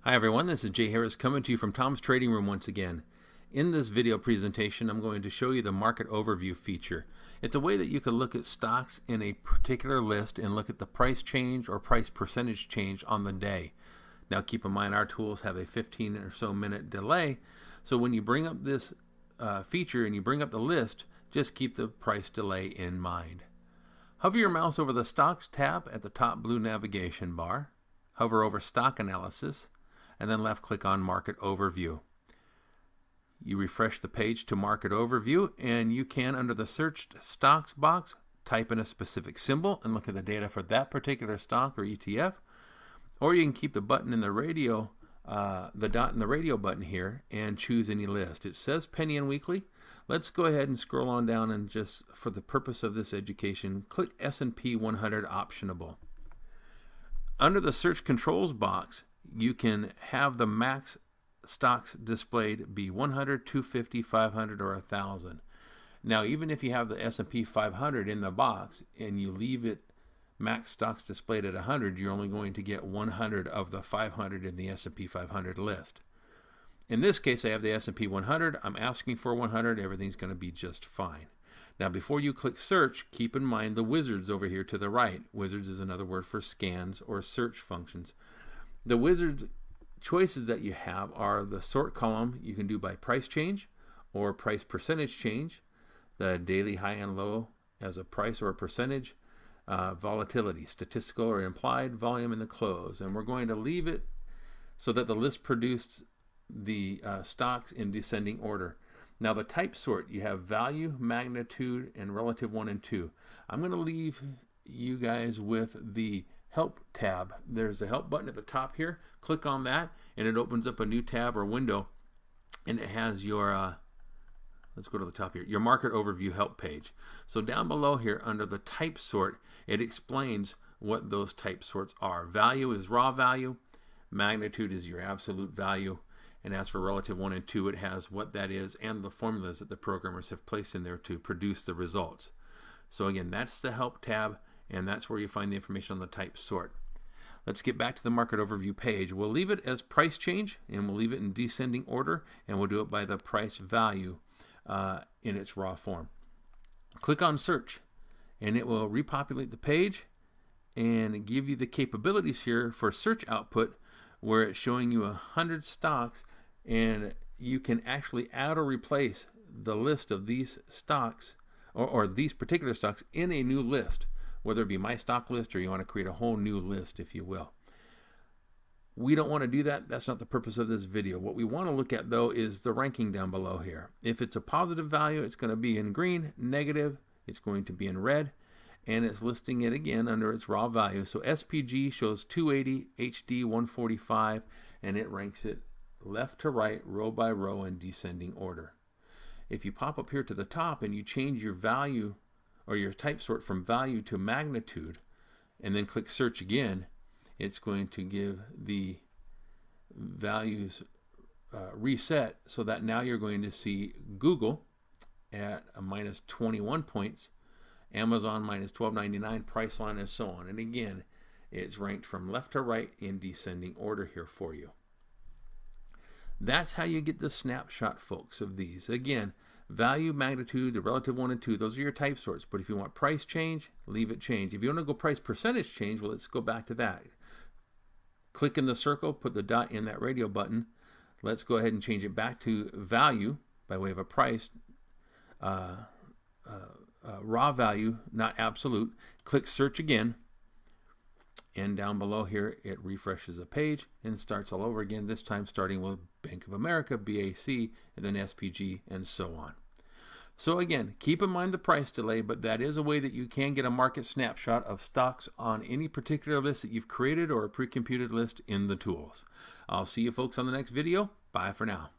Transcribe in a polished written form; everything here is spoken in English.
Hi everyone, this is Jay Harris coming to you from Tom's Trading Room once again. In this video presentation, I'm going to show you the market overview feature. It's a way that you can look at stocks in a particular list and look at the price change or price percentage change on the day. Now keep in mind our tools have a 15 or so minute delay, so when you bring up this feature and you bring up the list, just keep the price delay in mind. Hover your mouse over the Stocks tab at the top blue navigation bar, hover over Stock Analysis, and then left click on Market Overview. You refresh the page to Market Overview, and you can, under the Searched Stocks box, type in a specific symbol and look at the data for that particular stock or ETF, or you can keep the button in the radio, the dot in the radio button here, and choose any list. It says penny and weekly. Let's go ahead and scroll on down and just, for the purpose of this education, click S&P 100 optionable. Under the Search Controls box, you can have the max stocks displayed be 100, 250, 500, or 1,000. Now, even if you have the S&P 500 in the box and you leave it max stocks displayed at 100, you're only going to get 100 of the 500 in the S&P 500 list. In this case, I have the S&P 100. I'm asking for 100. Everything's going to be just fine. Now, before you click search, keep in mind the wizards over here to the right. Wizards is another word for scans or search functions. The wizards choices that you have are the sort column you can do by price change or price percentage change, the daily high and low as a price or a percentage, volatility, statistical or implied, volume, and the close. And we're going to leave it so that the list produced the stocks in descending order. Now the type sort, you have value, magnitude, and relative 1 and 2. I'm going to leave you guys with the Help tab. There's a Help button at the top here. Click on that and it opens up a new tab or window, and it has your let's go to the top here, your Market Overview Help page. So down below here under the type sort, it explains what those type sorts are. Value is raw value, magnitude is your absolute value, and as for relative 1 and 2, it has what that is and the formulas that the programmers have placed in there to produce the results. So again, that's the Help tab, and that's where you find the information on the type sort. Let's get back to the Market Overview page. We'll leave it as price change, and we'll leave it in descending order, and we'll do it by the price value in its raw form. Click on search, and it will repopulate the page and give you the capabilities here for search output, where it's showing you 100 stocks, and you can actually add or replace the list of these stocks or these particular stocks in a new list, whether it be my stock list or you want to create a whole new list, if you will. We don't want to do that. That's not the purpose of this video. What we want to look at, though, is the ranking down below here. If it's a positive value, it's going to be in green. Negative, it's going to be in red. And it's listing it again under its raw value. So SPG shows 280, HD 145, and it ranks it left to right, row by row, in descending order. If you pop up here to the top and you change your value or your type sort from value to magnitude, and then click search again, it's going to give the values reset, so that now you're going to see Google at a minus 21 points, Amazon minus 12.99, Priceline, and so on. And again, it's ranked from left to right in descending order here for you. That's how you get the snapshot, folks, of these. Again, value, magnitude, the relative 1 and 2, those are your type sorts. But if you want price change, leave it change. If you want to go price percentage change, well, let's go back to that. Click in the circle, put the dot in that radio button. Let's go ahead and change it back to value by way of a price, raw value, not absolute. Click search again, and down below here it refreshes the page and starts all over again, this time starting with Bank of America, BAC, and then SPG, and so on. So again, keep in mind the price delay, but that is a way that you can get a market snapshot of stocks on any particular list that you've created or a pre-computed list in the tools. I'll see you folks on the next video. Bye for now.